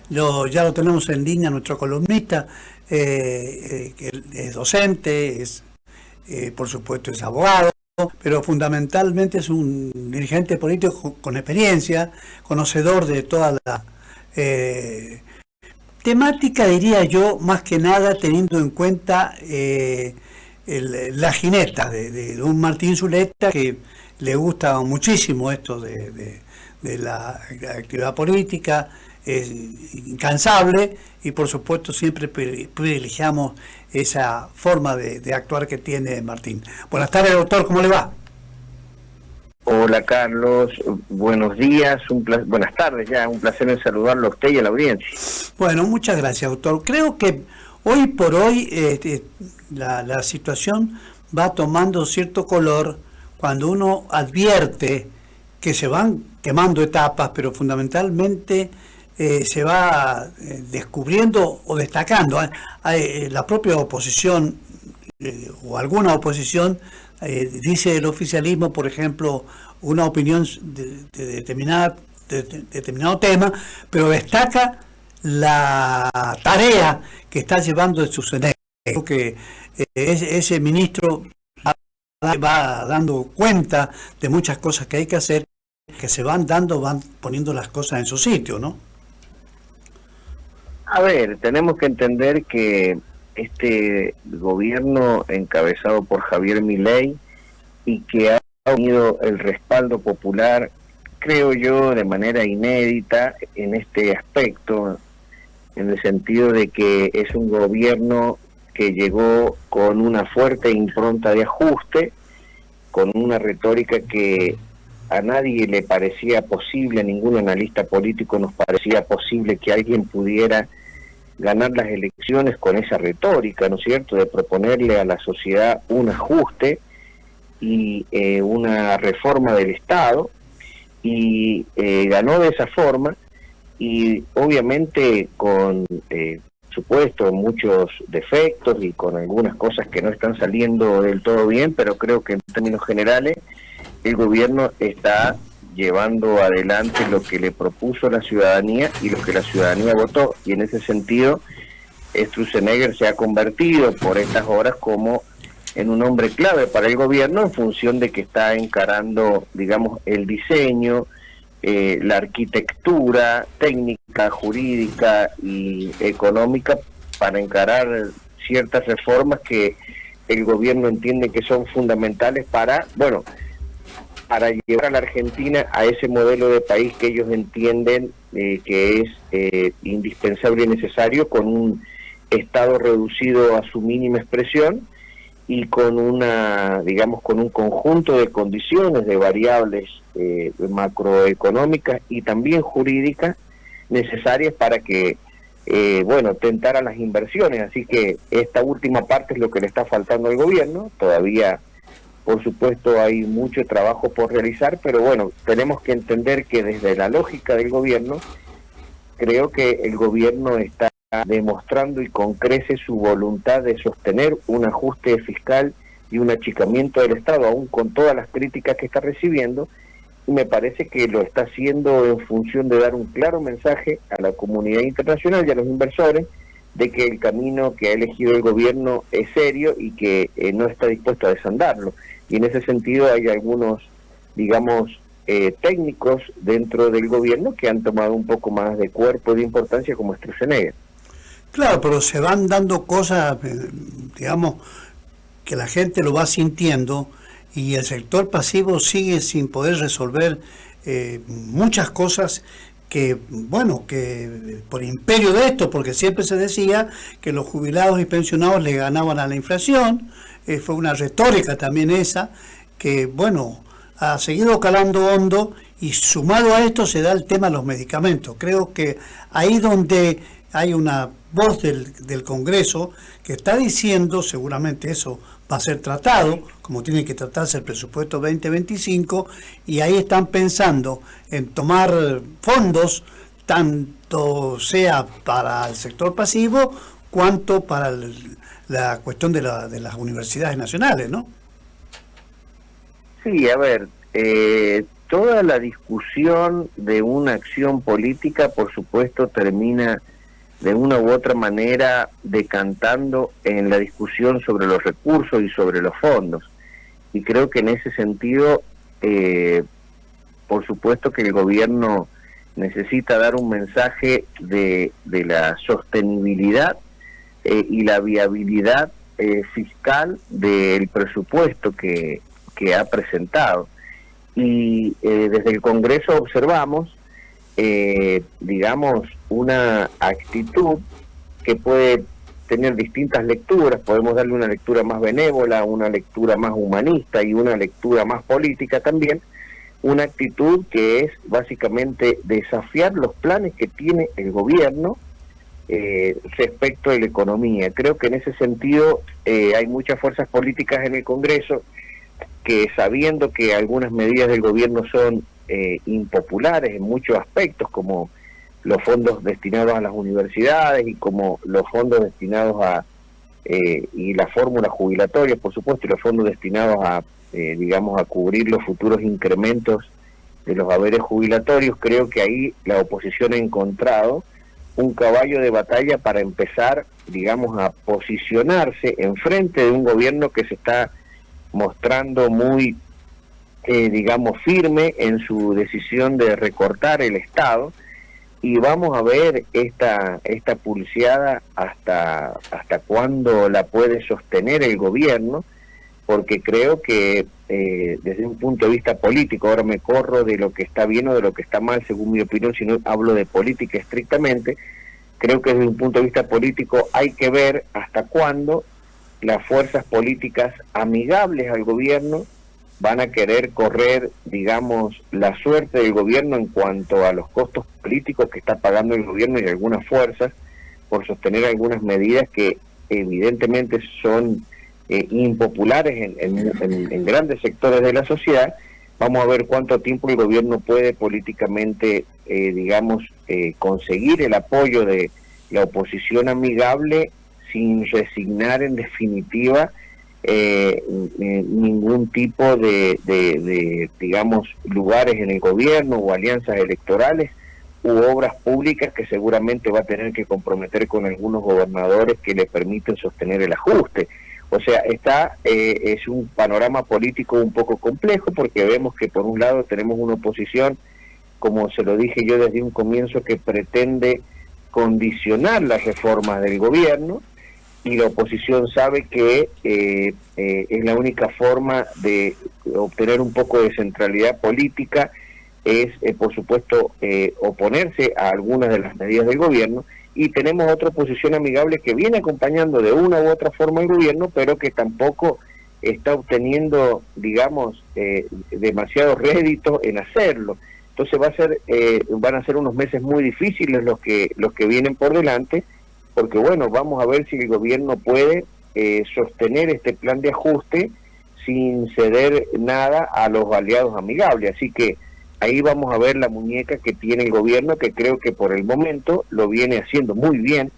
Ya lo tenemos en línea, nuestro columnista, que es docente, por supuesto es abogado, pero fundamentalmente es un dirigente político con experiencia, conocedor de toda la temática, diría yo, más que nada teniendo en cuenta la jineta de un Martín Zuleta, que le gusta muchísimo esto de la actividad política, es incansable y por supuesto siempre privilegiamos esa forma de actuar que tiene Martín. Buenas tardes, doctor, ¿cómo le va? Hola Carlos, buenos días, buenas tardes ya, un placer en saludarlo a usted y a la audiencia. Bueno, muchas gracias, doctor. Creo que hoy por hoy la situación va tomando cierto color cuando uno advierte que se van quemando etapas, pero fundamentalmente se va descubriendo o destacando. La propia oposición o alguna oposición dice el oficialismo, por ejemplo, una opinión de determinado tema, pero destaca la tarea que está llevando el Sturzenegger. Creo que ese ministro va dando cuenta de muchas cosas que hay que hacer, que se van poniendo las cosas en su sitio, ¿no? A ver, tenemos que entender que este gobierno encabezado por Javier Milei y que ha tenido el respaldo popular, creo yo, de manera inédita en este aspecto, en el sentido de que es un gobierno que llegó con una fuerte impronta de ajuste, con una retórica que a nadie le parecía posible, a ningún analista político nos parecía posible que alguien pudiera ganar las elecciones con esa retórica, ¿no es cierto?, de proponerle a la sociedad un ajuste y una reforma del Estado, y ganó de esa forma, y obviamente con supuesto muchos defectos y con algunas cosas que no están saliendo del todo bien, pero creo que en términos generales el gobierno está llevando adelante lo que le propuso la ciudadanía y lo que la ciudadanía votó, y en ese sentido Sturzenegger se ha convertido por estas horas como en un hombre clave para el gobierno, en función de que está encarando, digamos, el diseño, la arquitectura técnica, jurídica y económica para encarar ciertas reformas que el gobierno entiende que son fundamentales para llevar a la Argentina a ese modelo de país que ellos entienden que es indispensable y necesario, con un Estado reducido a su mínima expresión y con con un conjunto de condiciones, de variables macroeconómicas y también jurídicas necesarias para que tentar a las inversiones. Así que esta última parte es lo que le está faltando al gobierno. Todavía, por supuesto, hay mucho trabajo por realizar, pero bueno, tenemos que entender que desde la lógica del gobierno, creo que el gobierno está demostrando y con creces su voluntad de sostener un ajuste fiscal y un achicamiento del Estado, aún con todas las críticas que está recibiendo, y me parece que lo está haciendo en función de dar un claro mensaje a la comunidad internacional y a los inversores de que el camino que ha elegido el gobierno es serio y que no está dispuesto a desandarlo. Y en ese sentido hay algunos, técnicos dentro del gobierno que han tomado un poco más de cuerpo y de importancia, como Sturzenegger. Claro, pero se van dando cosas, que la gente lo va sintiendo, y el sector pasivo sigue sin poder resolver muchas cosas que por imperio de esto, porque siempre se decía que los jubilados y pensionados le ganaban a la inflación, fue una retórica también esa, que ha seguido calando hondo, y sumado a esto se da el tema de los medicamentos. Creo que ahí donde hay una voz del Congreso que está diciendo, seguramente eso va a ser tratado, como tiene que tratarse el presupuesto 2025, y ahí están pensando en tomar fondos, tanto sea para el sector pasivo, cuanto para la cuestión de las universidades nacionales, ¿no? Sí, a ver, toda la discusión de una acción política, por supuesto, termina de una u otra manera decantando en la discusión sobre los recursos y sobre los fondos. Y creo que en ese sentido, por supuesto que el gobierno necesita dar un mensaje de la sostenibilidad y la viabilidad fiscal del presupuesto que ha presentado. Y desde el Congreso observamos, digamos, una actitud que puede tener distintas lecturas. Podemos darle una lectura más benévola, una lectura más humanista y una lectura más política también. Una actitud que es básicamente desafiar los planes que tiene el gobierno respecto de la economía. Creo que en ese sentido hay muchas fuerzas políticas en el Congreso que, sabiendo que algunas medidas del gobierno son impopulares en muchos aspectos, como los fondos destinados a las universidades y como los fondos destinados a y la fórmula jubilatoria, por supuesto, y los fondos destinados a digamos, a cubrir los futuros incrementos de los haberes jubilatorios, creo que ahí la oposición ha encontrado un caballo de batalla para empezar, digamos, a posicionarse en frente de un gobierno que se está mostrando muy, digamos, firme en su decisión de recortar el Estado, y vamos a ver esta pulseada hasta cuándo la puede sostener el gobierno, porque creo que desde un punto de vista político, ahora me corro de lo que está bien o de lo que está mal según mi opinión, si no hablo de política estrictamente, creo que desde un punto de vista político hay que ver hasta cuándo las fuerzas políticas amigables al gobierno van a querer correr, digamos, la suerte del gobierno en cuanto a los costos políticos que está pagando el gobierno y algunas fuerzas por sostener algunas medidas que evidentemente son impopulares en grandes sectores de la sociedad. Vamos a ver cuánto tiempo el gobierno puede políticamente, digamos, conseguir el apoyo de la oposición amigable sin resignar en definitiva ningún tipo de, digamos, lugares en el gobierno o alianzas electorales u obras públicas que seguramente va a tener que comprometer con algunos gobernadores que le permiten sostener el ajuste. O sea, es un panorama político un poco complejo, porque vemos que por un lado tenemos una oposición, como se lo dije yo desde un comienzo, que pretende condicionar las reformas del gobierno, y la oposición sabe que es la única forma de obtener un poco de centralidad política, es por supuesto oponerse a algunas de las medidas del gobierno. Y tenemos otra oposición amigable que viene acompañando de una u otra forma el gobierno, pero que tampoco está obteniendo, digamos, demasiado rédito en hacerlo. Entonces van a ser unos meses muy difíciles los que vienen por delante, porque bueno, vamos a ver si el gobierno puede sostener este plan de ajuste sin ceder nada a los aliados amigables. Así que ahí vamos a ver la muñeca que tiene el gobierno, que creo que por el momento lo viene haciendo muy bien.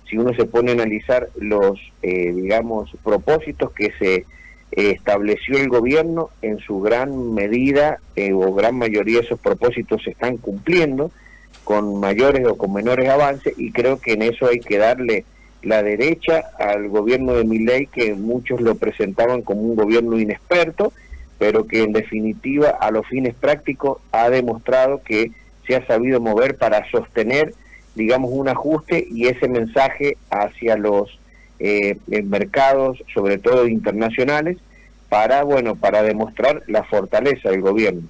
Si uno se pone a analizar los, digamos, propósitos que se estableció el gobierno, en su gran medida o gran mayoría de esos propósitos se están cumpliendo, con mayores o con menores avances, y creo que en eso hay que darle la derecha al gobierno de Milei, que muchos lo presentaban como un gobierno inexperto, pero que en definitiva a los fines prácticos ha demostrado que se ha sabido mover para sostener, digamos, un ajuste y ese mensaje hacia los mercados, sobre todo internacionales, para demostrar la fortaleza del gobierno.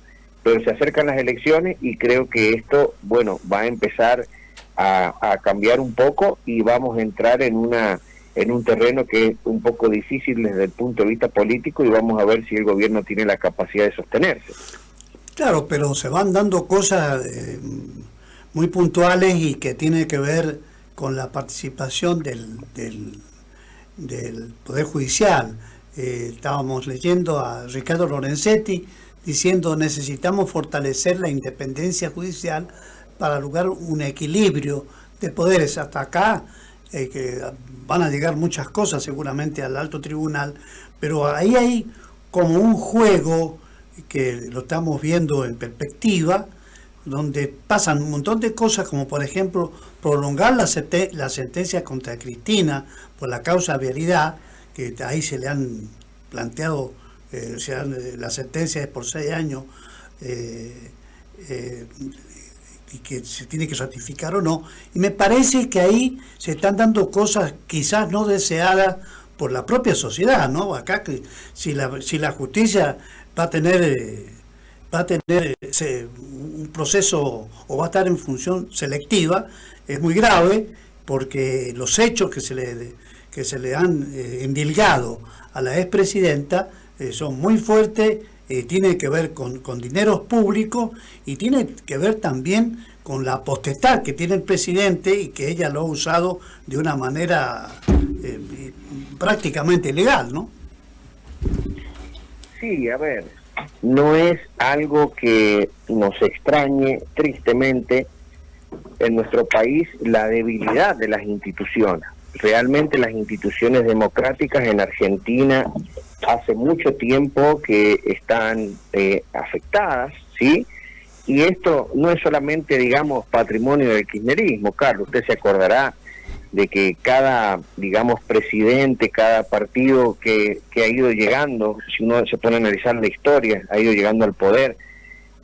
Pero se acercan las elecciones y creo que esto, va a empezar a cambiar un poco, y vamos a entrar en un terreno que es un poco difícil desde el punto de vista político, y vamos a ver si el gobierno tiene la capacidad de sostenerse. Claro, pero se van dando cosas muy puntuales y que tienen que ver con la participación del Poder Judicial. Estábamos leyendo a Ricardo Lorenzetti diciendo: necesitamos fortalecer la independencia judicial para lograr un equilibrio de poderes. Hasta acá que van a llegar muchas cosas seguramente al alto tribunal, pero ahí hay como un juego que lo estamos viendo en perspectiva, donde pasan un montón de cosas, como por ejemplo prolongar la sentencia contra Cristina por la causa vialidad, que ahí se le han planteado, la sentencia es por 6 años, y que se tiene que ratificar o no, y me parece que ahí se están dando cosas quizás no deseadas por la propia sociedad, ¿no? Acá, si la justicia va a tener un proceso o va a estar en función selectiva, es muy grave, porque los hechos que se le han endilgado a la expresidenta son muy fuertes. Tiene que ver con dineros públicos y tiene que ver también con la potestad que tiene el presidente y que ella lo ha usado de una manera prácticamente ilegal, ¿no? Sí, a ver, no es algo que nos extrañe tristemente en nuestro país la debilidad de las instituciones. Realmente las instituciones democráticas en Argentina hace mucho tiempo que están afectadas, ¿sí? Y esto no es solamente, digamos, patrimonio del kirchnerismo. Carlos, usted se acordará de que cada, digamos, presidente, cada partido que ha ido llegando, si uno se pone a analizar la historia, ha ido llegando al poder,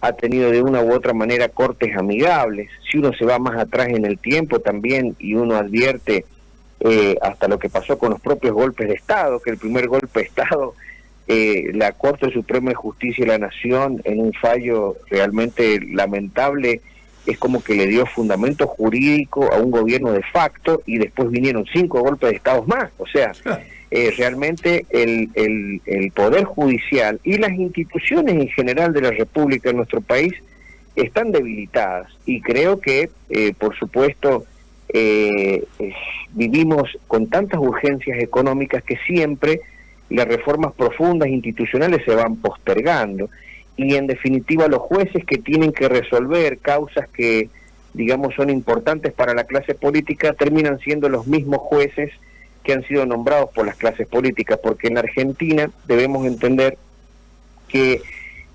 ha tenido de una u otra manera cortes amigables. Si uno se va más atrás en el tiempo también y uno advierte hasta lo que pasó con los propios golpes de Estado, que el primer golpe de Estado, la Corte Suprema de Justicia de la Nación, en un fallo realmente lamentable, es como que le dio fundamento jurídico a un gobierno de facto, y después vinieron 5 golpes de Estado más. O sea, realmente el Poder Judicial y las instituciones en general de la República en nuestro país están debilitadas, y creo que, por supuesto, vivimos con tantas urgencias económicas que siempre las reformas profundas institucionales se van postergando, y en definitiva los jueces que tienen que resolver causas que, digamos, son importantes para la clase política terminan siendo los mismos jueces que han sido nombrados por las clases políticas, porque en Argentina debemos entender que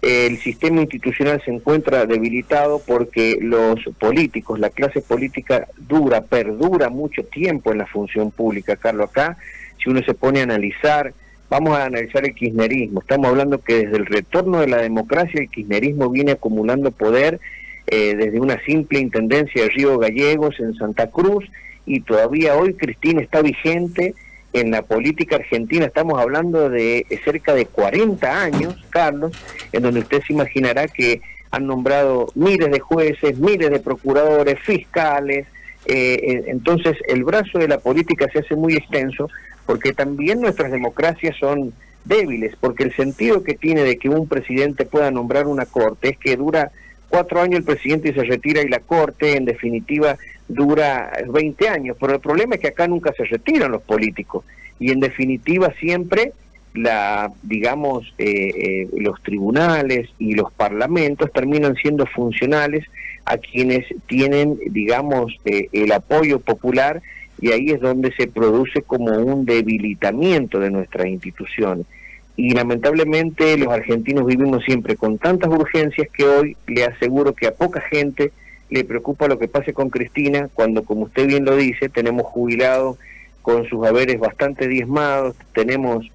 el sistema institucional se encuentra debilitado porque los políticos, la clase política perdura mucho tiempo en la función pública. Carlos, acá, si uno se pone a analizar, vamos a analizar el kirchnerismo, estamos hablando que desde el retorno de la democracia el kirchnerismo viene acumulando poder desde una simple intendencia de Río Gallegos en Santa Cruz, y todavía hoy Cristina está vigente en la política argentina. Estamos hablando de cerca de 40 años, Carlos, en donde usted se imaginará que han nombrado miles de jueces, miles de procuradores, fiscales. Entonces el brazo de la política se hace muy extenso, porque también nuestras democracias son débiles, porque el sentido que tiene de que un presidente pueda nombrar una corte es que dura 4 años el presidente y se retira, y la corte en definitiva dura 20 años, pero el problema es que acá nunca se retiran los políticos, y en definitiva siempre los tribunales y los parlamentos terminan siendo funcionales a quienes tienen, digamos, el apoyo popular, y ahí es donde se produce como un debilitamiento de nuestras instituciones. Y lamentablemente los argentinos vivimos siempre con tantas urgencias que hoy le aseguro que a poca gente le preocupa lo que pase con Cristina, cuando, como usted bien lo dice, tenemos jubilados con sus haberes bastante diezmados, tenemos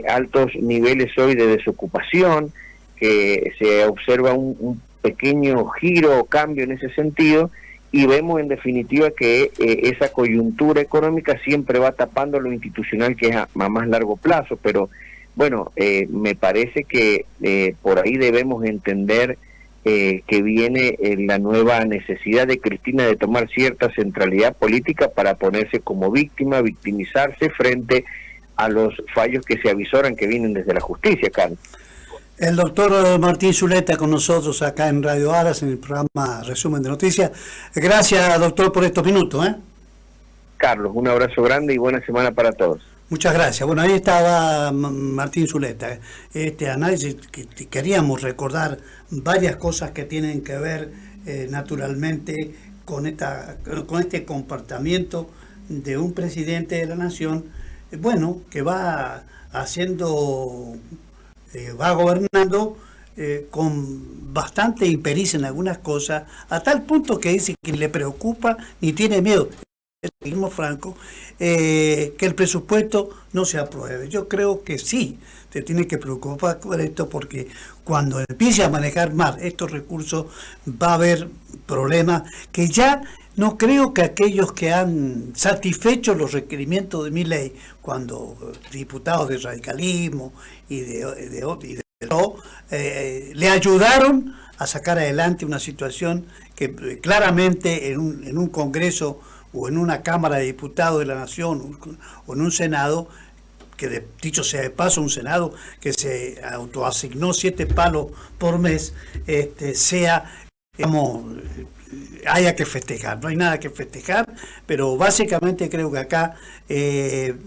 altos niveles hoy de desocupación, que se observa un pequeño giro o cambio en ese sentido, y vemos en definitiva que esa coyuntura económica siempre va tapando lo institucional, que es a más largo plazo. Pero bueno, me parece que por ahí debemos entender que viene la nueva necesidad de Cristina de tomar cierta centralidad política para ponerse como víctima, victimizarse frente a los fallos que se avisoran que vienen desde la justicia, Carlos. El doctor Martín Zuleta con nosotros acá en Radio Aras, en el programa Resumen de Noticias. Gracias, doctor, por estos minutos. Carlos, un abrazo grande y buena semana para todos. Muchas gracias. Bueno, ahí estaba Martín Zuleta. Este análisis, que queríamos recordar varias cosas que tienen que ver naturalmente con este comportamiento de un presidente de la nación, que va haciendo, va gobernando con bastante impericia en algunas cosas, a tal punto que dice que le preocupa ni tiene miedo, seguimos franco, que el presupuesto no se apruebe. Yo creo que sí, se tiene que preocupar por esto, porque cuando empiece a manejar mal estos recursos va a haber problemas que ya no creo que aquellos que han satisfecho los requerimientos de Milei, cuando diputados de radicalismo y le ayudaron a sacar adelante una situación que claramente en un Congreso o en una Cámara de Diputados de la Nación o en un Senado, que dicho sea de paso, un Senado que se autoasignó 7 palos por mes, sea, digamos, haya que festejar. No hay nada que festejar, pero básicamente creo que acá el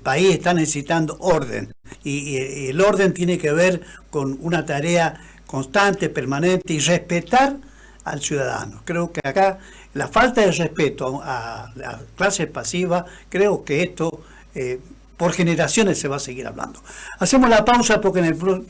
país está necesitando orden, y el orden tiene que ver con una tarea constante, permanente, y respetar al ciudadano. Creo que acá la falta de respeto a la clase pasiva, creo que esto por generaciones se va a seguir hablando. Hacemos la pausa porque en el próximo